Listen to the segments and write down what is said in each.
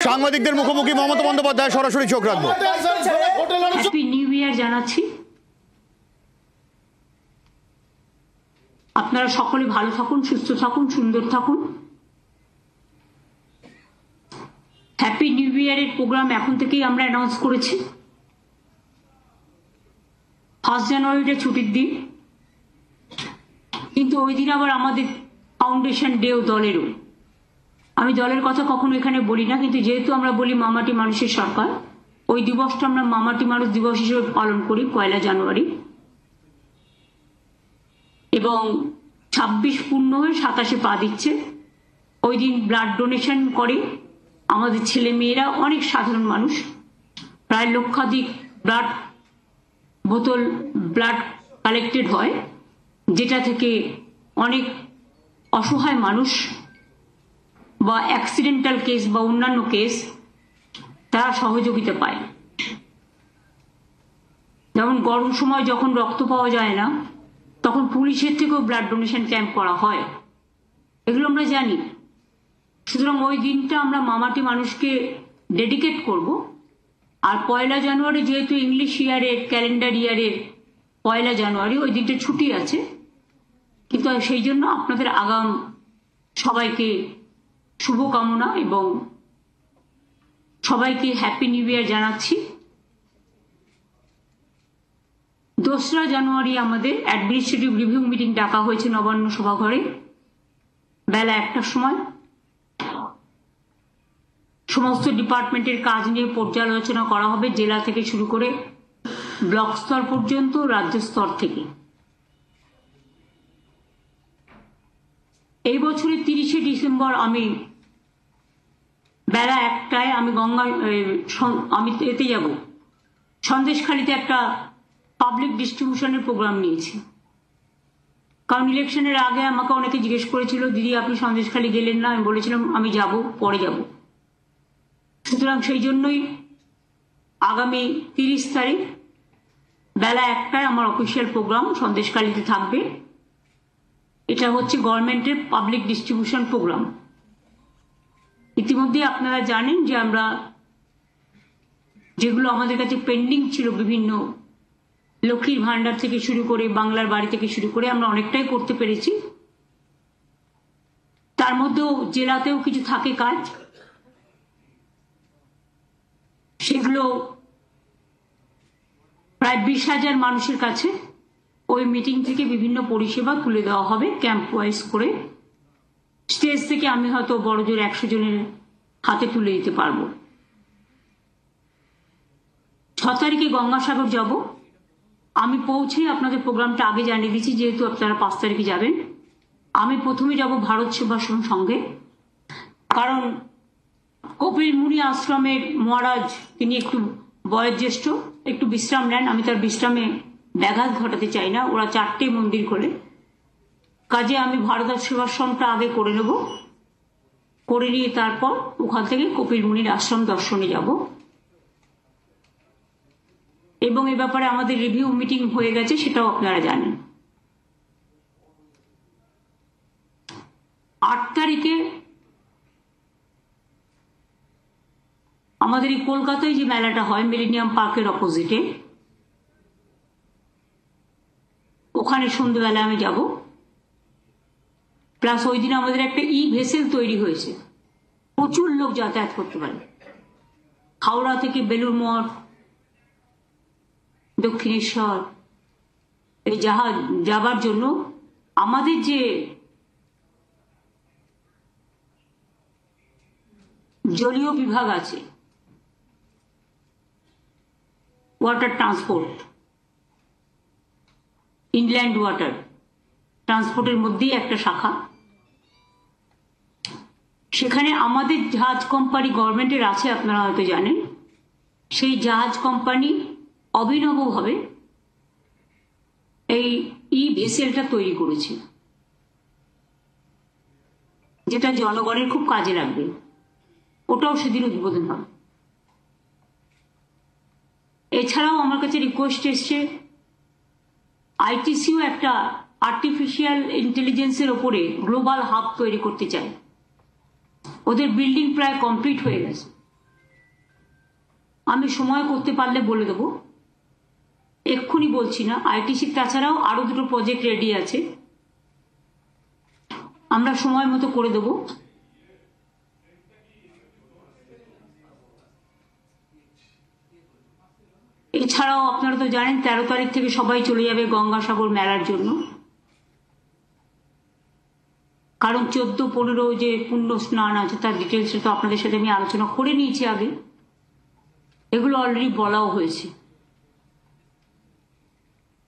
সাংবাদিকদের মুখোমুখি মমতা বন্দ্যোপাধ্যায়, সরাসরি চোখ রাখবো। হ্যাপি নিউ ইয়ার জানাচ্ছি। আপনারা সকলে ভালো থাকুন, সুস্থ থাকুন, সুন্দর থাকুন। হ্যাপি নিউ ইয়ারের প্রোগ্রাম এখন থেকেই আমরা অ্যানাউন্স করেছি। 1 জানুয়ারিটা ছুটির দিন, কিন্তু ওই দিন আবার আমাদের ফাউন্ডেশন ডেও দলেরও। আমি দলের কথা কখনো এখানে বলি না, কিন্তু যেহেতু আমরা বলি মামাটি মানুষের সরকার, ওই দিবসটা আমরা মামাটি মানুষ দিবস হিসেবে পালন করি 1 জানুয়ারি। এবং 26 পূর্ণ হয়ে 27-এ পা দিচ্ছে। ওই দিন ব্লাড ডোনেশন করে আমাদের ছেলে মেয়েরা, অনেক সাধারণ মানুষ, প্রায় লক্ষাধিক ব্লাড বোতল ব্লাড কালেক্টেড হয়, যেটা থেকে অনেক অসহায় মানুষ বা অ্যাক্সিডেন্টাল কেস বা অন্যান্য কেস তারা সহযোগিতা পায়। যেমন গরম সময় যখন রক্ত পাওয়া যায় না, তখন পুলিশের থেকেও ব্লাড ডোনেশন ক্যাম্প করা হয়, এগুলো আমরা জানি। সুতরাং ওই দিনটা আমরা মামাটি মানুষকে ডেডিকেট করব। আর 1 জানুয়ারি যেহেতু ইংলিশ ইয়ারের ক্যালেন্ডার ইয়ারের 1 জানুয়ারি, ওই দিনটা ছুটি আছে, কিন্তু সেই জন্য আপনাদের আগাম সবাইকে শুভকামনা এবং সবাইকে হ্যাপি নিউ ইয়ার জানাচ্ছি। 2 জানুয়ারি আমাদের অ্যাডমিনিস্ট্রেটিভ রিভিউ মিটিং ডাকা হয়েছে নবান্ন সভাঘরে বেলা 1টার সময়। সমস্ত ডিপার্টমেন্টের কাজ নিয়ে পর্যালোচনা করা হবে, জেলা থেকে শুরু করে ব্লক স্তর পর্যন্ত, রাজ্য স্তর থেকে। এই বছরের 30শে ডিসেম্বর আমি বেলা 1টায় আমি এতে যাব, সন্দেশখালীতে একটা পাবলিক ডিস্ট্রিবিউশনের প্রোগ্রাম নিয়েছি। কারণ ইলেকশনের আগে আমাকে অনেকে জিজ্ঞেস করেছিল, দিদি আপনি সন্দেশখালী গেলেন না? আমি বলেছিলাম আমি যাব, পরে যাব। সুতরাং সেই জন্যই আগামী 30 তারিখ বেলা 1টায় আমার অফিসিয়াল প্রোগ্রাম সন্দেশখালীতে থাকবে। এটা হচ্ছে গভর্নমেন্টের পাবলিক ডিস্ট্রিবিউশন প্রোগ্রাম। ইতিমধ্যে আপনারা জানেন যে আমরা যেগুলো আমাদের কাছে পেন্ডিং ছিল, বিভিন্ন লক্ষ্মীর ভান্ডার থেকে শুরু করে বাংলার বাড়ি থেকে শুরু করে আমরা অনেকটাই করতে পেরেছি। তার মধ্যেও জেলাতেও কিছু থাকে কাজ, সেগুলো প্রায় 20,000 মানুষের কাছে ওই মিটিং থেকে বিভিন্ন পরিষেবা তুলে দেওয়া হবে ক্যাম্প ওয়াইজ করে। স্টেজ থেকে আমি হয়তো বড়জোর 100 জনের হাতে তুলে দিতে পারবো। 6 তারিখে গঙ্গাসাগর যাব। আমি পৌঁছে আপনাদের প্রোগ্রামটা আগে জানিয়ে দিচ্ছি, যেহেতু আপনারা 5 তারিখে যাবেন। আমি প্রথমে যাব ভারত সেবাশ্রম সঙ্গে, কারণ কপিল মুনি আশ্রমের মহারাজ তিনি একটু বয়োজ্যেষ্ঠ, একটু বিশ্রাম নেন। আমি তার বিশ্রামে ব্যাঘাত ঘটাতে চাই না। ওরা 4টে মন্দির খোলে, কাজে আমি ভারত সেবাশ্রমটা আগে করে নেব, করে নিয়ে তারপর ওখান থেকে কপিল মুনির আশ্রম দর্শনে যাব। এবং এ ব্যাপারে আমাদের রিভিউ মিটিং হয়ে গেছে, সেটাও আপনারা জানেন। 8 তারিখে আমাদের এই কলকাতায় যে মেলাটা হয় মিলেনিয়াম পার্কের অপোজিটে, ওখানে সন্ধ্যেবেলা আমি যাব। প্লাস ওই দিন আমাদের একটা ভেসেল তৈরি হয়েছে, প্রচুর লোক যাতায়াত করতে পারে। হাওড়া থেকে বেলুর মঠ, দক্ষিণেশ্বর এই যাবার জন্য আমাদের যে জলীয় বিভাগ আছে, ওয়াটার ট্রান্সপোর্ট, ইনল্যান্ড ওয়াটার ট্রান্সপোর্টের মধ্যেই একটা শাখা, সেখানে আমাদের জাহাজ কোম্পানি গভর্নমেন্টের আছে, আপনারা হয়তো জানেন। সেই জাহাজ কোম্পানি অভিনবভাবে এই ভেসেলটা তৈরি করেছে, যেটা জনগণের খুব কাজে লাগবে। ওটাও সেদিন উদ্বোধন হবে। এছাড়াও আমার কাছে রিকোয়েস্ট এসছে, আইটিসিও একটা আর্টিফিশিয়াল ইন্টেলিজেন্সের ওপরে গ্লোবাল হাব তৈরি করতে চায়। ওদের বিল্ডিং প্রায় কমপ্লিট হয়ে গেছে, আমি সময় করতে পারলে বলে দেবো, এক্ষুনি বলছি না। আইটিসি তাছাড়াও আরো দুটো প্রজেক্ট রেডি আছে, আমরা সময় মতো করে দেবো। এছাড়াও আপনারা তো জানেন 13 তারিখ থেকে সবাই চলে যাবে গঙ্গাসাগর মেলার জন্য, কারণ 14-15 যে পুণ্য স্নান আছে তার ডিটেলস তো আপনাদের সাথে আমি আলোচনা করে নিয়েছি আগে, এগুলো অলরেডি বলাও হয়েছে।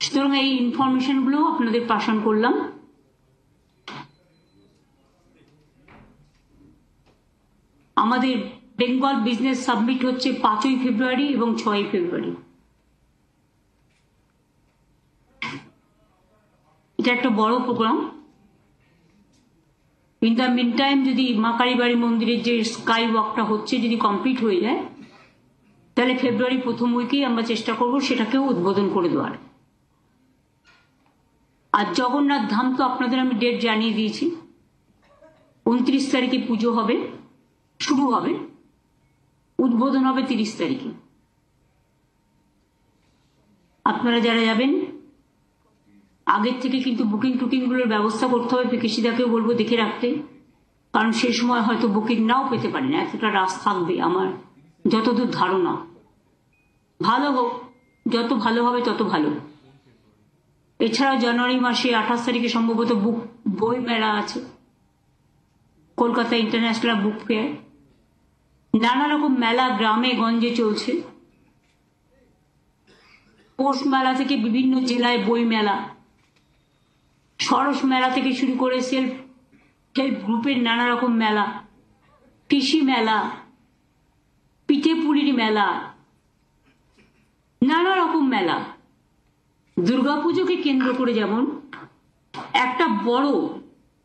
সুতরাং এই ইনফরমেশন গুলো আপনাদের পাঠান করলাম। আমাদের বেঙ্গল বিজনেস সাবমিট হচ্ছে 5ই ফেব্রুয়ারি এবং 6ই ফেব্রুয়ারি। এটা একটা বড় programme. In the meantime যদি মা কালীবাড়ি মন্দিরের যে স্কাই ওয়াকটা হচ্ছে যদি কমপ্লিট হয়ে যায়, তাহলে ফেব্রুয়ারি প্রথম উইকেই আমরা চেষ্টা করব সেটাকেও উদ্বোধন করে দেওয়ার। আর জগন্নাথ ধাম তো আপনাদের আমি ডেট জানিয়ে দিয়েছি, 29 তারিখে পুজো হবে, শুরু হবে, উদ্বোধন হবে 30 তারিখে। আপনারা যারা যাবেন আগের থেকে কিন্তু বুকিং টুকিং গুলোর ব্যবস্থা করতে হবে। পিকেশিদাকেও বলবো দেখে রাখতে, কারণ সে সময় হয়তো বুকিং নাও পেতে পারি না, এতটা রাশ থাকবে আমার যতদূর ধারণা। ভালো হোক, যত ভালো হবে তত ভালো। এছাড়াও জানুয়ারি মাসে 28 তারিখে সম্ভবত বই মেলা আছে, কলকাতা ইন্টারন্যাশনাল বুক ফেয়ার। নানা রকম মেলা গ্রামে গঞ্জে চলছে, পৌষ মেলা থেকে বিভিন্ন জেলায় বই মেলা, সরস মেলা থেকে শুরু করে সেলফ হেল্প গ্রুপের নানা রকম মেলা, কৃষি মেলা, পিঠে পুলির মেলা, নানা রকম মেলা। দুর্গাপুজোকে কেন্দ্র করে যেমন একটা বড়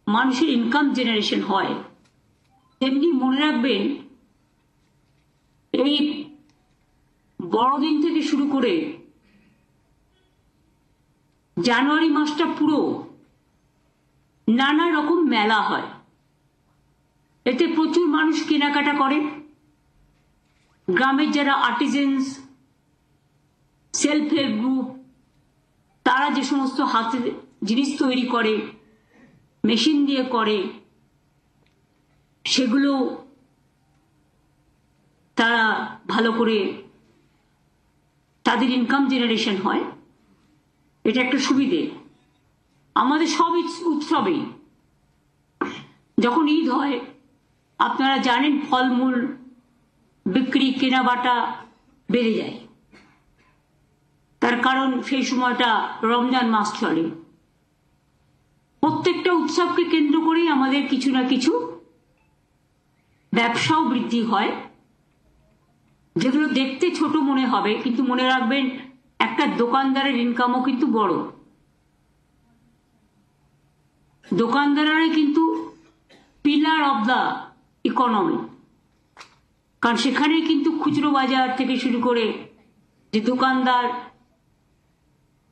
মানুষের ইনকাম জেনারেশন হয়, তেমনি মনে রাখবেন এই বড়দিন থেকে শুরু করে জানুয়ারি মাসটা পুরো নানা রকম মেলা হয়। এতে প্রচুর মানুষ কেনাকাটা করে। গ্রামের যারা আর্টিজেন্স, সেলফ হেল্প গ্রুপ, তারা যে সমস্ত হাতে জিনিস তৈরি করে, মেশিন দিয়ে করে, সেগুলো তারা ভালো করে তাদের ইনকাম জেনারেশন হয়। এটা একটা সুবিধে। আমাদের সব উৎসবেই যখন ঈদ হয় আপনারা জানেন ফলমূল বিক্রি কেনাবাটা বেড়ে যায়, তার কারণ সেই সময়টা রমজান মাস চলে। প্রত্যেকটা উৎসবকে কেন্দ্র করেই আমাদের কিছু না কিছু ব্যবসাও বৃদ্ধি হয়, যেগুলো দেখতে ছোট মনে হবে, কিন্তু মনে রাখবেন একটা দোকানদারের ইনকামও কিন্তু বড়। দোকানদাররাই কিন্তু পিলার অব দ্য ইকোনমি, কারণ সেখানে কিন্তু খুচরো বাজার থেকে শুরু করে যে দোকানদার,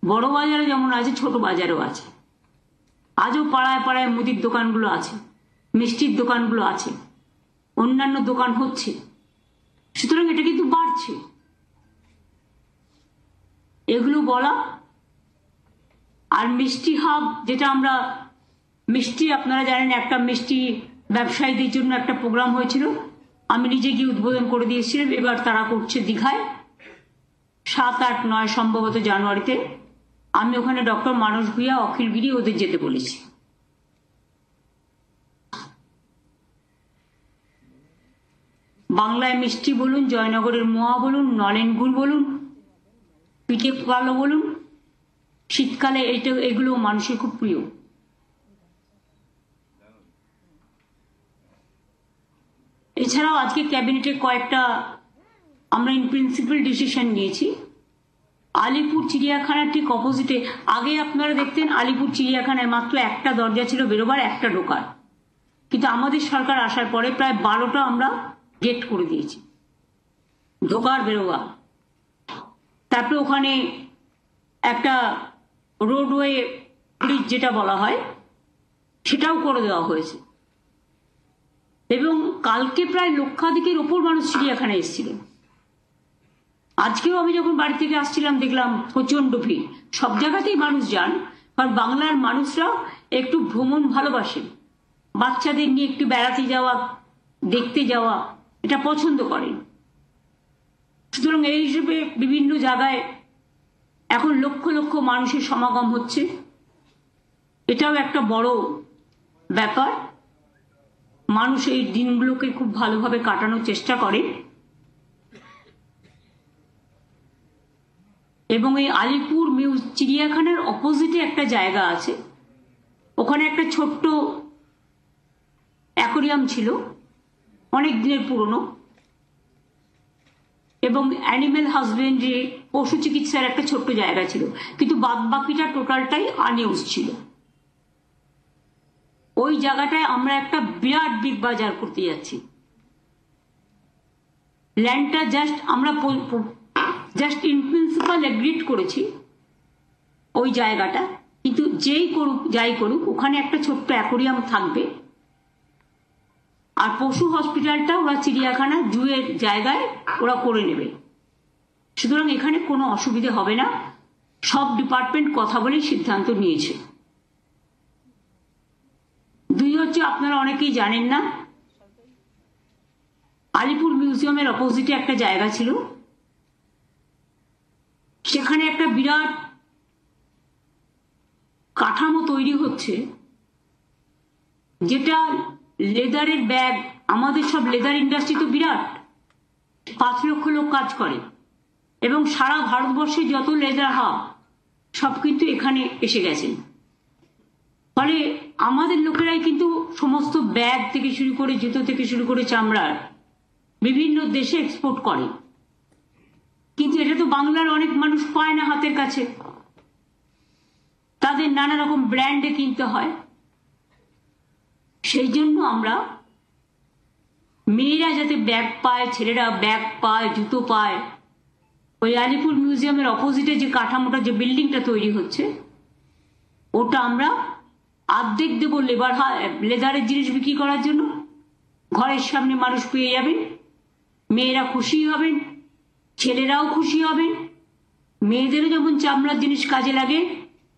বড় বাজারে যেমন আছে ছোট বাজারও আছে। আজও পাড়ায় পাড়ায় মুদির দোকানগুলো আছে, মিষ্টির দোকানগুলো আছে, অন্যান্য দোকান হচ্ছে। সুতরাং এটা কিন্তু বাড়ছে। এগুলো বলা। আর মিষ্টি হাব, যেটা আমরা মিষ্টি, আপনারা জানেন একটা মিষ্টি ব্যবসায়ীদের জন্য একটা প্রোগ্রাম হয়েছিল, আমি নিজে গিয়ে উদ্বোধন করে দিয়েছিলাম। এবার তারা করছে দীঘায় 7, 8, 9 সম্ভবত জানুয়ারিতে। আমি ওখানে ডক্টর মানস ভূঁইয়া, অখিল গিরি ওদের যেতে বলেছি। বাংলায় মিষ্টি বলুন, জয়নগরের মোয়া বলুন, নলেন গুড় বলুন, পিঠে কালো বলুন, শীতকালে এগুলো মানুষের খুব প্রিয়। এছাড়াও আজকে ক্যাবিনেটে কয়েকটা আমরা ইন প্রিন্সিপাল ডিসিশন নিয়েছি। আলিপুর চিড়িয়াখানার ঠিক অপোজিটে, আগে আপনারা দেখতেন আলিপুর চিড়িয়াখানায় মাত্র একটা দরজা ছিল বেরোবার, একটা ঢোকার, কিন্তু আমাদের সরকার আসার পরে প্রায় 12টা আমরা গেট করে দিয়েছি, ঢোকার বেরোবার। তারপরে ওখানে একটা রোডওয়ে ব্রিজ যেটা বলা হয় সেটাও করে দেওয়া হয়েছে। এবং কালকে প্রায় লক্ষাধিকের ওপর মানুষ চিড়িয়াখানায় এসেছিলেন। আজকেও আমি যখন বাড়ি থেকে আসছিলাম দেখলাম প্রচন্ড ভিড়। সব জায়গাতেই মানুষ যান, কারণ বাংলার মানুষরা একটু ভ্রমণ ভালোবাসেন, বাচ্চাদের নিয়ে একটু বেড়াতে যাওয়া, দেখতে যাওয়া এটা পছন্দ করেন। সুতরাং এই হিসেবে বিভিন্ন জায়গায় এখন লক্ষ লক্ষ মানুষের সমাগম হচ্ছে, এটাও একটা বড় ব্যাপার। মানুষ এই দিনগুলোকে খুব ভালোভাবে কাটানোর চেষ্টা করে। এবং এই আলিপুর চিড়িয়াখানার অপোজিটে একটা জায়গা আছে, ওখানে একটা ছোট্ট অ্যাকোরিয়াম ছিল, অনেক দিনের পুরনো, এবং অ্যানিম্যাল হাজবেন্ডারি পশু চিকিৎসার একটা ছোট্ট জায়গা ছিল, কিন্তু বাদ বাকিটা টোটালটাই আনইউজ ছিল। ওই জায়গাটায় আমরা একটা বিরাট বিগ বাজার করতে যাচ্ছি। ল্যান্ডটা আমরা জাস্ট ইন প্রিন্সিপাল এগ্রিড করেছি ওই জায়গাটা, কিন্তু যাই করুক ওখানে একটা ছোট্ট অ্যাকোরিয়াম থাকবে, আর পশু হসপিটালটা ওরা চিড়িয়াখানা জুয়ের জায়গায় ওরা করে নেবে। সুতরাং এখানে কোনো অসুবিধে হবে না, সব ডিপার্টমেন্ট কথা বলেই সিদ্ধান্ত নিয়েছে। দুই হচ্ছে, আপনারা অনেকেই জানেন না, আলিপুর মিউজিয়ামের অপোজিটে একটা জায়গা ছিল, সেখানে একটা বিরাট কাঠামো তৈরি হচ্ছে, যেটা লেদারের ব্যাগ, আমাদের সব লেদার ইন্ডাস্ট্রি তো বিরাট, 5 লক্ষ লোক কাজ করে, এবং সারা ভারতবর্ষে যত লেদার হাব সব কিন্তু এখানে এসে গেছেন। ফলে আমাদের লোকেরাই কিন্তু সমস্ত ব্যাগ থেকে শুরু করে, জুতো থেকে শুরু করে, চামড়ার বিভিন্ন দেশে এক্সপোর্ট করে। কিন্তু এটা তো বাংলার অনেক মানুষ পায় না হাতের কাছে, তাদের নানা রকম ব্র্যান্ডে কিনতে হয়। সেই জন্য আমরা মেয়েরা যাতে ব্যাগ পায়, ছেলেরা ব্যাগ পায়, জুতো পায়, ওই আলিপুর মিউজিয়ামের অপোজিটে যে কাঠামোটা, যে বিল্ডিংটা তৈরি হচ্ছে, ওটা আমরা অর্ধেক দেবো লেদারের জিনিস বিক্রি করার জন্য। ঘরের সামনে মানুষ পেয়ে যাবেন, মেয়েরা খুশি হবেন, ছেলেরাও খুশি হবেন। মেয়েদেরও যেমন চামড়ার জিনিস কাজে লাগে,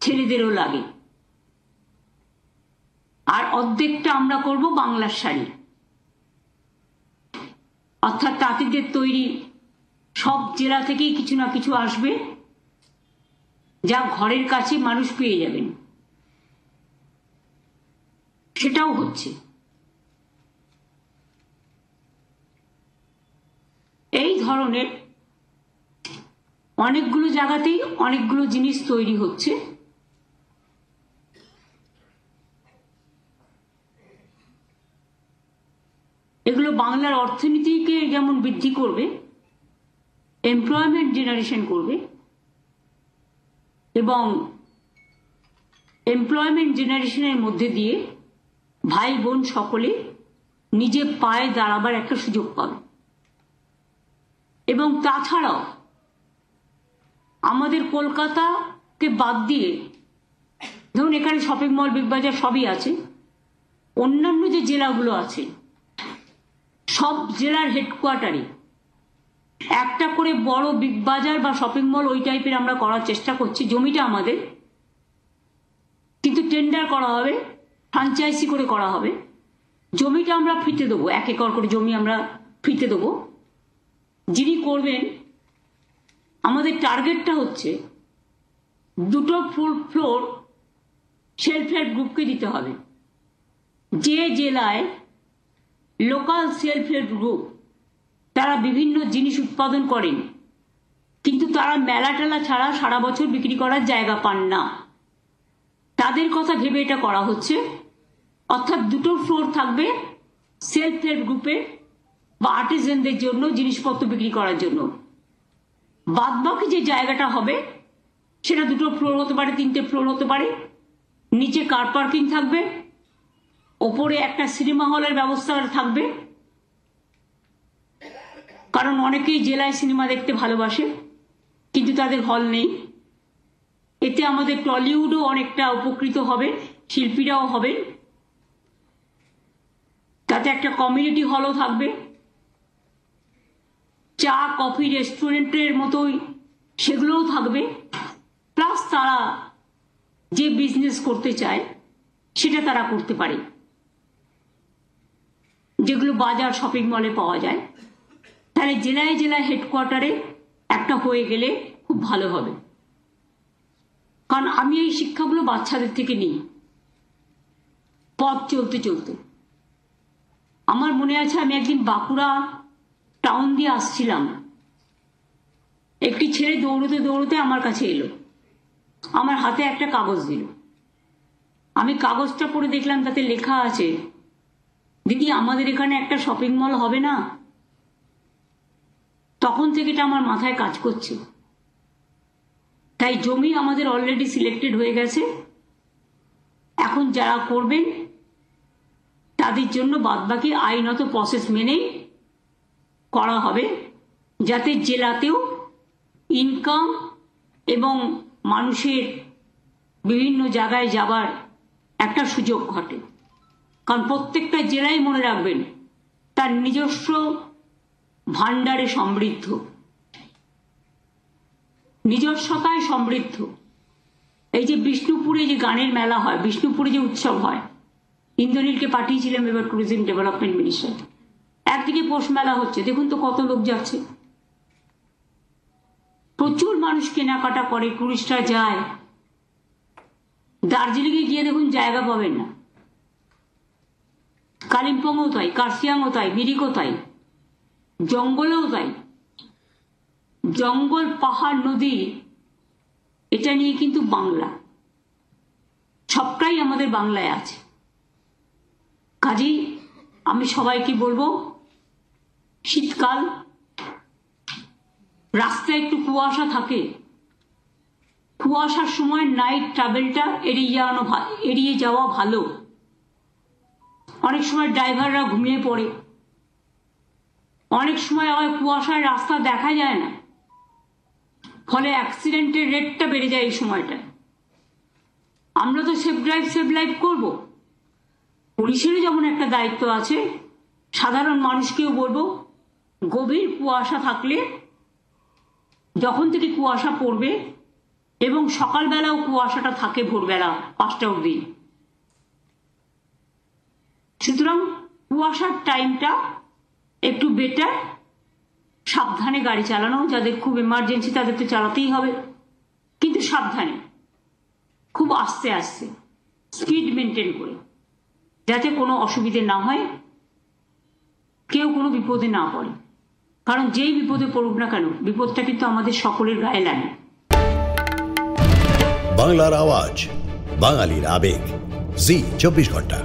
ছেলেদেরও লাগে। আর অর্ধেকটা আমরা করব বাংলার শাড়ি, অর্থাৎ তাঁতিদের তৈরি। সব জেলা থেকেই কিছু না কিছু আসবে, যা ঘরের কাছে মানুষ পেয়ে যাবেন, সেটাও হচ্ছে। এই ধরনের অনেকগুলো জায়গাতেই অনেকগুলো জিনিস তৈরি হচ্ছে। এগুলো বাংলার অর্থনীতিকে যেমন বৃদ্ধি করবে, এমপ্লয়মেন্ট জেনারেশন করবে, এবং এমপ্লয়মেন্ট জেনারেশনের মধ্যে দিয়ে ভাই বোন সকলে নিজে পায়ে দাঁড়াবার একটা সুযোগ পাবে। এবং তাছাড়াও আমাদের কলকাতাকে বাদ দিয়ে, ধরুন এখানে শপিং মল, বিগ বাজার সবই আছে, অন্যান্য যে জেলাগুলো আছে সব জেলার হেডকোয়ার্টারে একটা করে বড় বিগ বাজার বা শপিং মল ওই টাইপের আমরা করার চেষ্টা করছি। জমিটা আমাদের, কিন্তু টেন্ডার করা হবে, ফ্রাঞ্চাইজি করে করা হবে। জমিটা আমরা ফিতে দেবো, 1 একর করে জমি আমরা ফিতে দেবো। যিনি করবেন, আমাদের টার্গেটটা হচ্ছে 2টো ফুল ফ্লোর সেলফ হেল্প গ্রুপকে দিতে হবে। যে জেলায় লোকাল সেলফ হেল্প গ্রুপ তারা বিভিন্ন জিনিস উৎপাদন করেন, কিন্তু তারা মেলা টেলা ছাড়া সারা বছর বিক্রি করার জায়গা পান না, তাদের কথা ভেবে এটা করা হচ্ছে। অর্থাৎ 2টো ফ্লোর থাকবে সেলফ হেল্প গ্রুপে বা আর্টিজানদের জন্য জিনিসপত্র বিক্রি করার জন্য। বাদবাকি যে জায়গাটা হবে সেটা 2টো ফ্লোর হতে পারে, 3টে ফ্লোর হতে পারে। নিচে কার পার্কিং থাকবে, ওপরে একটা সিনেমা হলের ব্যবস্থা থাকবে, কারণ অনেকেই জেলায় সিনেমা দেখতে ভালোবাসে কিন্তু তাদের হল নেই। এতে আমাদের টলিউডও অনেকটা উপকৃত হবে, শিল্পীরাও হবে, তাতে একটা কমিউনিটি হলও থাকবে। চা কফি রেস্টুরেন্টের মতোই সেগুলোও থাকবে, প্লাস তারা যে বিজনেস করতে চায় সেটা তারা করতে পারে, যেগুলো বাজার শপিং মলে পাওয়া যায়। তাহলে জেলায় জেলায় হেডকোয়ার্টারে একটা হয়ে গেলে খুব ভালো হবে। কারণ আমি এই শিক্ষাগুলো বাচ্চাদের থেকে নিই পথ চলতে চলতে। আমার মনে আছে আমি একদিন বাঁকুড়া টাউন দিয়ে আসছিলাম, একটি ছেলে দৌড়তে দৌড়তে আমার কাছে এলো, আমার হাতে একটা কাগজ দিল। আমি কাগজটা পড়ে দেখলাম তাতে লেখা আছে, দিদি আমাদের এখানে একটা শপিং মল হবে না? তখন থেকে এটা আমার মাথায় কাজ করছে। তাই জমি আমাদের অলরেডি সিলেক্টেড হয়ে গেছে, এখন যারা করবেন তাদের জন্য বাদবাকি আইনত প্রসেস মেনেই করা হবে, যাতে জেলাতেও ইনকাম এবং মানুষের বিভিন্ন জায়গায় যাবার একটা সুযোগ ঘটে। কারণ প্রত্যেকটা জেলায় মনে রাখবেন তার নিজস্ব ভাণ্ডারে সমৃদ্ধ, নিজস্বতায় সমৃদ্ধ। এই যে বিষ্ণুপুরে যে গানের মেলা হয়, বিষ্ণুপুরে যে উৎসব হয়, ইন্দ্রনীলকে পাঠিয়েছিলাম এবার ট্যুরিজম ডেভেলপমেন্ট মিনিস্টার। একদিকে পৌষ মেলা হচ্ছে, দেখুন তো কত লোক যাচ্ছে, প্রচুর মানুষ কেনাকাটা করে, টুরিস্টরা যায়। দার্জিলিংয়ে গিয়ে দেখুন জায়গা পাবেন না, কালিম্পংও তাই, কার্শিয়াংও তাই, মিরিকও তাই, জঙ্গলেও তাই। জঙ্গল পাহাড় নদী এটা নিয়ে কিন্তু বাংলা, সবটাই আমাদের বাংলায় আছে। কাজেই আমি সবাইকে বলবো, শীতকাল, রাস্তায় একটু কুয়াশা থাকে, কুয়াশার সময় নাইট ট্রাভেলটা এড়িয়ে যাওয়া ভালো। অনেক সময় ড্রাইভাররা ঘুমিয়ে পড়ে, অনেক সময় আবার কুয়াশায় রাস্তা দেখা যায় না, ফলে অ্যাক্সিডেন্টের রেটটা বেড়ে যায় এই সময়টা। আমরা তো সেফ ড্রাইভ করবো, পুলিশেরও যেমন একটা দায়িত্ব আছে, সাধারণ মানুষকেও বলবো গভীর কুয়াশা থাকলে, যখন থেকে কুয়াশা পড়বে এবং সকালবেলাও কুয়াশাটা থাকে ভোরবেলা 5টা অবধি, সুতরাং কুয়াশার টাইমটা একটু বেটার। সাবধানে গাড়ি চালানো, যাদের খুব এমার্জেন্সি তাদের তো চালাতেই হবে, কিন্তু সাবধানে, খুব আস্তে আস্তে স্পিড মেনটেন করে, যাতে কোনো অসুবিধে না হয়, কেউ কোনো বিপদে না পড়ে। কারণ যেই বিপদে পড়ুক না কেন, বিপদটা কিন্তু আমাদের সকলের গায়ে লাগে। বাংলার আওয়াজ, বাঙালির আবেগ, জি 24 ঘন্টা।